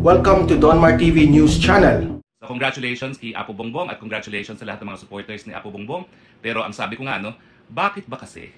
Welcome to Donmar TV News Channel. So congratulations kay Apo Bongbong at congratulations sa lahat ng mga supporters ni Apo Bongbong. Pero ang sabi ko nga, bakit ba kasi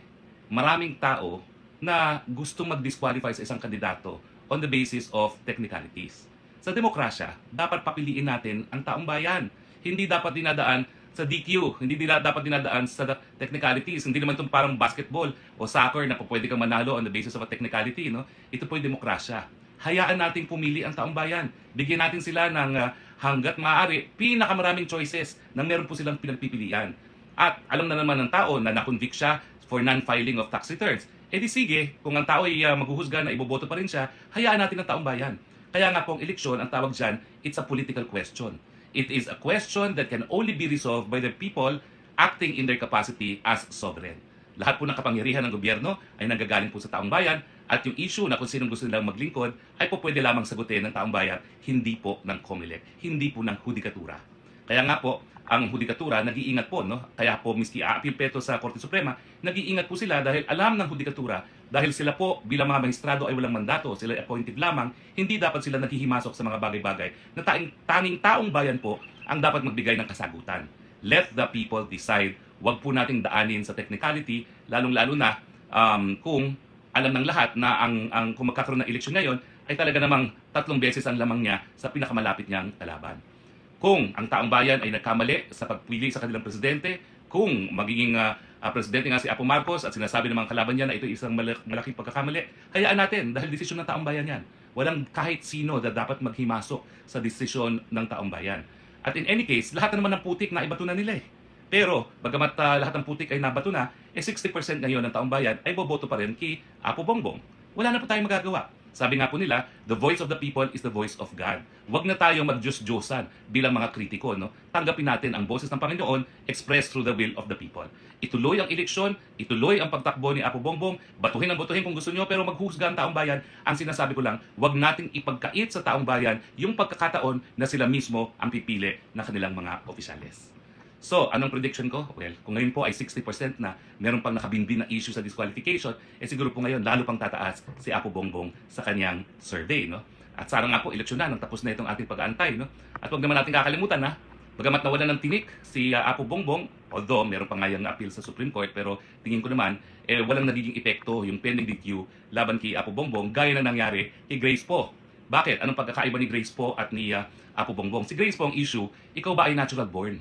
maraming tao na gusto mag-disqualify sa isang kandidato on the basis of technicalities? Sa demokrasya, dapat papiliin natin ang taong bayan. Hindi dapat dinadaan sa DQ, hindi dapat dinadaan sa technicalities. Hindi naman itong parang basketball o soccer na pwede kang manalo on the basis of a technicality. Ito po yung demokrasya. Hayaan natin pumili ang taong bayan. Bigyan natin sila ng hanggat maaari, pinakamaraming choices na meron po silang pinagpipilian. At alam na naman ng tao na na-convict siya for non-filing of tax returns. E di sige, kung ang tao ay maghuhusga na iboboto pa rin siya, hayaan natin ang taong bayan. Kaya nga po ang eleksyon, ang tawag dyan, it's a political question. It is a question that can only be resolved by the people acting in their capacity as sovereign. Lahat po ng kapangyarihan ng gobyerno ay nanggagaling po sa taong bayan at yung issue na kung sinong gusto nilang maglingkod ay po pwede lamang sagutin ng taong bayan, hindi po ng COMELEC, hindi po ng hudikatura. Kaya nga po, ang hudikatura nag-iingat po, kaya po miski a-appeal peto sa Korte Suprema, nag-iingat po sila dahil alam ng hudikatura, dahil sila po bilang mga magistrado ay walang mandato, sila appointed lamang, hindi dapat sila naghihimasok sa mga bagay-bagay na tanging taong bayan po ang dapat magbigay ng kasagutan. Let the people decide. Huwag po nating daanin sa technicality, lalong-lalo na kung alam ng lahat na kung magkakaroon ng eleksyon ngayon, ay talaga namang 3 beses ang lamang niya sa pinakamalapit niyang kalaban. Kung ang taong bayan ay nagkamali sa pagpili sa kanilang presidente, kung magiging presidente nga si Apo Marcos at sinasabi ng mga kalaban niya na ito isang malaking pagkakamali, hayaan natin dahil desisyon ng taong bayan yan. Walang kahit sino na dapat maghimasok sa desisyon ng taong bayan. At in any case, lahat naman ng putik na ibato na nila eh. Pero, bagamat lahat ng putik ay nabato na, 60% ngayon ng taong bayan ay boboto pa rin kay Apo Bongbong. Wala na po tayong magagawa. Sabi nga po nila, the voice of the people is the voice of God. Huwag na tayong mag-Diyos-Diyosan bilang mga kritiko. Tanggapin natin ang boses ng Panginoon expressed through the will of the people. Ituloy ang eleksyon, ituloy ang pagtakbo ni Apo Bongbong, batuhin ang batuhin kung gusto nyo, pero maghusga ang taong bayan. Ang sinasabi ko lang, huwag nating ipagkait sa taong bayan yung pagkakataon na sila mismo ang pipili ng kanilang mga opisyales. So, anong prediction ko? Well, kung ngayon po ay 60% na meron pang nakabinbin na issue sa disqualification, siguro po ngayon lalo pang tataas si Apo Bongbong sa kanyang survey. At sana nga po, eleksyon na, nang tapos na itong ating pag-aantay. At huwag naman natin kakalimutan bagamat nawala ng tinik si Apo Bongbong, although meron pa nga yung appeal sa Supreme Court, pero tingin ko naman, walang nagiging epekto yung pending DQ laban kay Apo Bongbong, gaya na nangyari kay Grace Poe. Bakit? Anong pagkakaiba ni Grace Poe at ni Apo Bongbong? Si Grace Poe ang issue, ikaw ba ay natural born?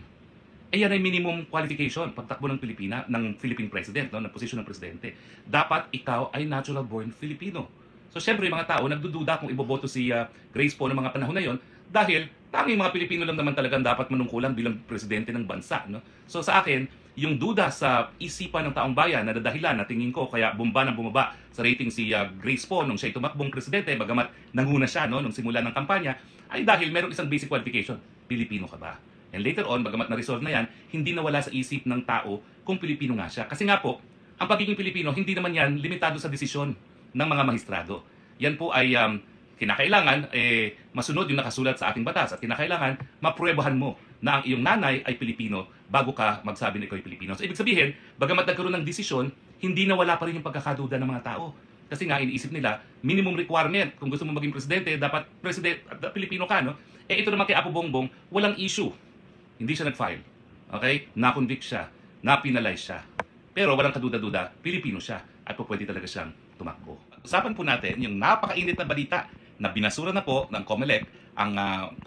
Yan ay minimum qualification pagtakbo ng Philippine President, ng posisyon ng presidente. Dapat ikaw ay natural born Filipino. So syempre mga tao nagdududa kung iboboto si Grace Poe ng mga panahon na yon dahil tanging mga Pilipino lang naman talagang dapat manungkulan bilang presidente ng bansa. So sa akin, yung duda sa isipan ng taong bayan na dahilan na tingin ko kaya bumaba sa rating si Grace Poe nung siya tumakbong presidente, bagamat nanguna siya nung simula ng kampanya, ay dahil meron isang basic qualification, Pilipino ka ba? And later on, bagamat na-resolve na yan, hindi nawala sa isip ng tao kung Pilipino nga siya. Kasi nga po, ang pagiging Pilipino, hindi naman yan limitado sa desisyon ng mga magistrado. Yan po ay kinakailangan masunod yung nakasulat sa ating batas at kinakailangan mapruebahan mo na ang iyong nanay ay Pilipino bago ka magsabi na ikaw ay Pilipino. So ibig sabihin, bagamat nagkaroon ng desisyon, hindi nawala pa rin yung pagkakaduda ng mga tao. Kasi nga iniisip nila, minimum requirement kung gusto mo maging presidente, dapat Pilipino ka. Ito naman kay Apo Bongbong, walang issue. Hindi siya nag-file. Okay? Na-convict siya. Na-penalize siya. Pero walang kaduda-duda, Pilipino siya. At po pwede talaga siyang tumakbo. Usapan po natin yung napakainit na balita na binasura na po ng COMELEC, ang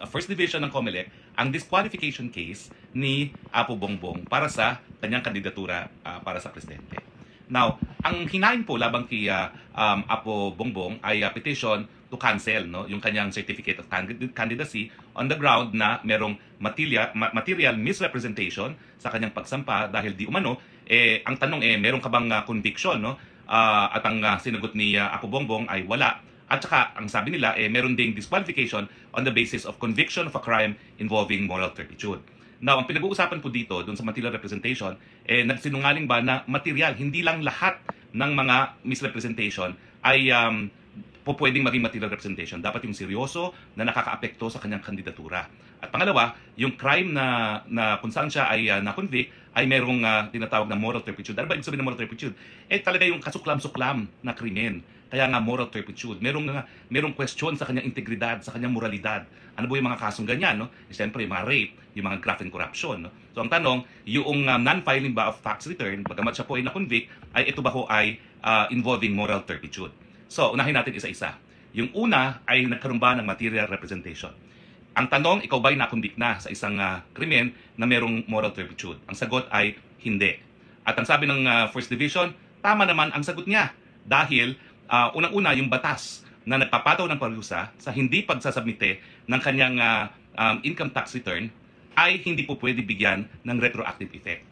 First Division ng COMELEC, ang disqualification case ni Apo Bongbong para sa kanyang kandidatura para sa presidente. Now, ang hinain po labang kay Apo Bongbong ay petition to cancel yung kanyang certificate of candidacy on the ground na merong material misrepresentation sa kanyang pagsampa dahil di umano ang tanong meron ka bang conviction at ang sinagot ni Apo Bongbong ay wala. At saka ang sabi nila meron ding disqualification on the basis of conviction of a crime involving moral turpitude. Now, ang pinag-uusapan po dito dun sa material representation nagsinungaling ba na material, hindi lang lahat ng mga misrepresentation ay po pwedeng maging material representation. Dapat yung seryoso na nakakaapekto sa kanyang kandidatura. At pangalawa, yung crime na kung saan siya ay na-convict ay merong tinatawag na moral turpitude. Ano ba ibig sabihin ng moral turpitude? Talaga yung kasuklam-suklam na krimen Kaya nga moral turpitude. Merong question sa kanyang integridad, sa kanyang moralidad. Ano ba yung mga kasong ganyan, no? Siyempre, yung mga rape, yung mga graft and corruption, no? So ang tanong, yung non-filing ba of tax return, bagamat siya po ay na-convict, ay ito ba ho ay involving moral turpitude? So, unahin natin isa-isa. Yung una ay nagkaroon ba ng material representation. Ang tanong, ikaw ba'y na-convict na sa isang krimen na merong moral turpitude? Ang sagot ay hindi. At ang sabi ng First Division, tama naman ang sagot niya. Dahil unang-una yung batas na nagpapataw ng parusa sa hindi pagsasubmite ng kanyang income tax return ay hindi po pwede bigyan ng retroactive effect.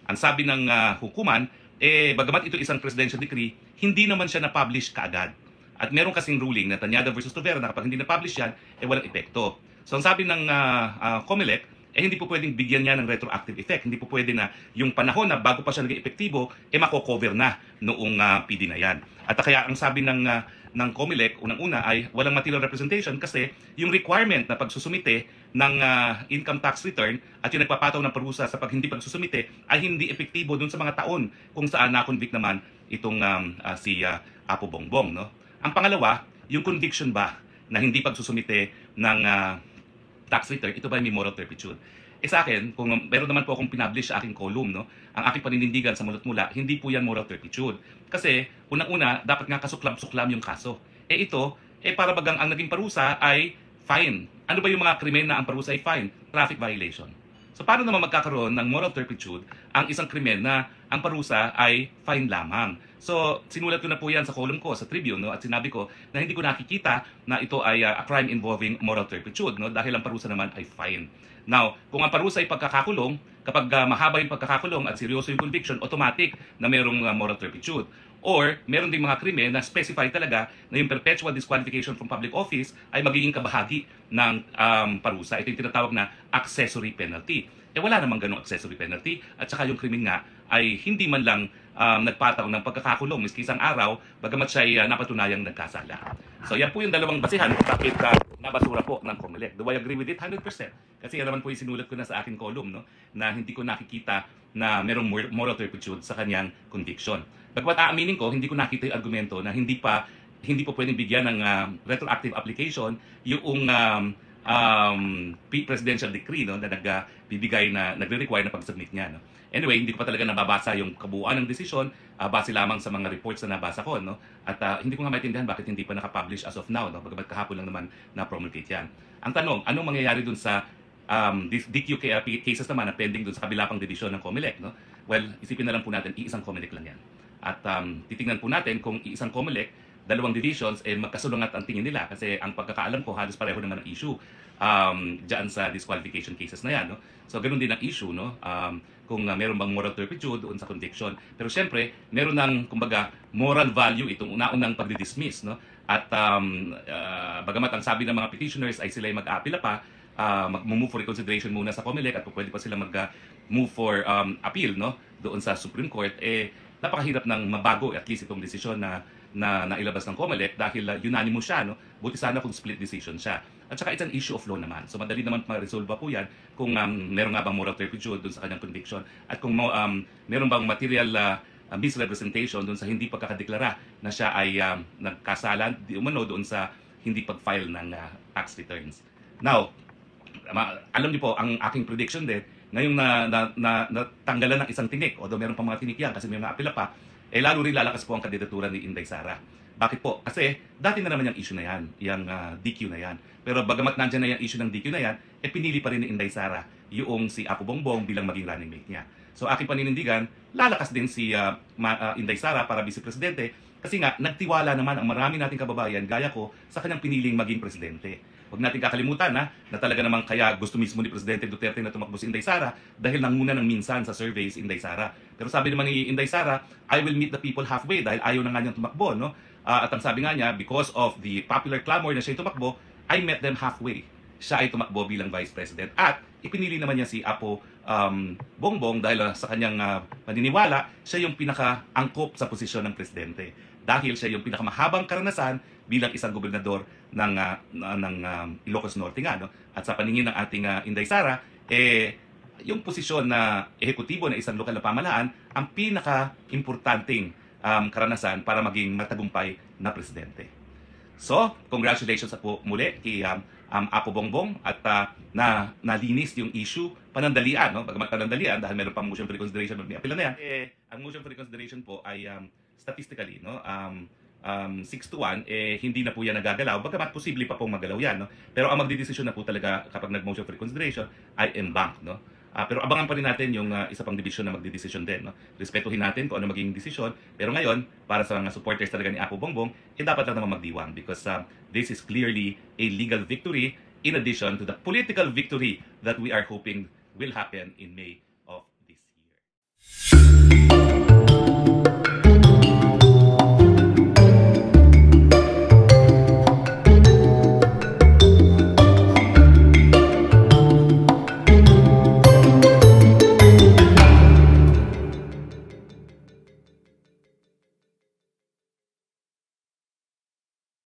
Ang sabi ng hukuman, bagamat ito isang presidential decree, hindi naman siya na-publish kaagad. At meron kasing ruling na Tanyada versus Tovera na kapag hindi na-publish yan, walang epekto. So ang sabi ng COMELEC, hindi po pwedeng bigyan niya ng retroactive effect. Hindi po pwede na yung panahon na bago pa siya naging epektibo, mako-cover na noong PD na yan. At kaya ang sabi ng COMELEC, unang-una ay walang material representation kasi yung requirement na pagsusumite ng income tax return at yung nagpapataw ng parusa sa hindi pagsusumite ay hindi epektibo dun sa mga taon kung saan na-convict naman itong si Apo Bongbong. No? Ang pangalawa, yung conviction ba na hindi pagsusumite ng tax return, ito ba may moral turpitude? Sa akin, kung meron naman po akong pinablish sa aking column, no, ang aking paninindigan sa mulot mula, hindi po yan moral turpitude. Kasi, unang-una, dapat nga kasuklam-suklam yung kaso. Ito, para bagang ang naging parusa ay fine. Ano ba yung mga krimen na ang parusa ay fine? Traffic violation. So, paano naman magkakaroon ng moral turpitude ang isang krimen na ang parusa ay fine lamang? So, sinulat ko na po yan sa column ko, sa Tribune, no? At sinabi ko na hindi ko nakikita na ito ay a crime involving moral turpitude, no? Dahil ang parusa naman ay fine. Now, kung ang parusa ay pagkakakulong, kapag mahaba yung pagkakakulong at seryoso yung conviction, automatic na mayroong moral turpitude. Or, meron ding mga krimen na specify talaga na yung perpetual disqualification from public office ay magiging kabahagi ng parusa. Ito yung tinatawag na accessory penalty. Wala namang ganong accessory penalty at saka yung krimen nga ay hindi man lang nagpataw ng pagkakakulong miski isang araw, bagamat siya ay napatunayang nagkasala. So yan po yung dalawang basihan kung bakit nabasura po ng COMELEC. Do I agree with it? 100%. Kasi yan naman po yung sinulat ko na sa aking column, no? Na hindi ko nakikita na merong moral turpitude sa kanyang conviction. Bagamat aaminin ko, hindi ko nakita yung argumento na hindi po pwedeng bigyan ng retroactive application yung presidential decree, no, na nagbibigay na nagre-require na pag-submit niya, no. Anyway, hindi ko pa talaga nababasa yung kabuuan ng desisyon, base lamang sa mga reports na nabasa ko, no. At hindi ko nga maintindihan bakit hindi pa naka-publish as of now, no. Bagamat kahapon lang naman na-promulgate yan. Ang tanong, anong mangyayari dun sa DQ cases naman na pending dun sa kabila pang division ng COMELEC, no? Well, isipin na lang po natin, iisang COMELEC lang yan. At titingnan po natin kung iisang COMELEC, dalawang divisions, magkasulungat ang tingin nila. Kasi ang pagkakaalam ko, halos pareho naman ang issue dyan sa disqualification cases na yan. No? So, ganun din ang issue, no? Kung meron bang moral turpitude doon sa conviction. Pero syempre, meron ng, kumbaga, moral value itong una-unang pagdi-dismiss. No? At bagamat ang sabi ng mga petitioners ay sila ay mag-aapila pa, mag-move for reconsideration muna sa COMELEC at pwede pa sila mag-move for appeal, no? Doon sa Supreme Court, napakahirap ng mabago at least itong desisyon na nailabas ng COMELEC dahil unanimous siya, no? Buti sana kung split decision siya. At saka it's an issue of law naman. So madali naman ma-resolve po yan kung meron nga bang moral turpitude doon sa kanyang conviction at kung meron bang material misrepresentation doon sa hindi pagkakadeklara na siya ay nagkasala doon sa hindi pag-file ng tax returns. Now, alam niyo po, ang aking prediction din, ngayong natanggalan ng isang tinik, although meron pa mga tinik yan kasi may mga apila pa, lalo rin lalakas po ang kandidatura ni Inday Sara. Bakit po? Kasi dati na naman yung issue na yan, yung DQ na yan. Pero bagamat nandyan na yung issue ng DQ na yan, pinili pa rin ni Inday Sara yung si Apo Bongbong bilang maging running mate niya. So aking paninindigan, lalakas din si Inday Sara para vice-presidente kasi nga nagtiwala naman ang marami nating kababayan gaya ko sa kanyang piniling maging presidente. Huwag natin kakalimutan na talaga namang kaya gusto mismo ni Presidente Duterte na tumakbo si Inday Sara dahil nanguna ng minsan sa surveys Inday Sara. Pero sabi naman ni Inday Sara, I will meet the people halfway dahil ayaw na nga niyang tumakbo, no? At ang sabi nga niya, because of the popular clamor na siya tumakbo, I met them halfway. Siya ay tumakbo bilang Vice President. At ipinili naman niya si Apo Bongbong dahil sa kanyang paniniwala, siya yung pinaka-angkop sa posisyon ng Presidente. Dahil siya yung pinakamahabang karanasan bilang isang gobernador ng Ilocos Norte nga, no? At sa paningin ng ating Inday Sara, yung posisyon na ehekutibo na isang lokal na pamahalaan ang pinaka-importanting karanasan para maging matagumpay na presidente. So, congratulations po muli kay Apo Bongbong at nalinis yung issue panandalian, no? Bagamat panandalian dahil meron pang motion for reconsideration, may-apila na yan. Ang motion for reconsideration po ay statistically, no? 6-1, hindi na po yan nagagalaw, bagamat posible pa pong magalaw yan, no? Pero ang magdidesisyon na po talaga kapag nag-motion for reconsideration ay en banc, no? Pero abangan pa rin natin yung isa pang division na magdidesisyon din, no? Respetuhin natin kung ano magiging desisyon, pero ngayon, para sa mga supporters talaga ni Apo Bongbong, dapat lang naman magdiwang because this is clearly a legal victory in addition to the political victory that we are hoping will happen in May of this year.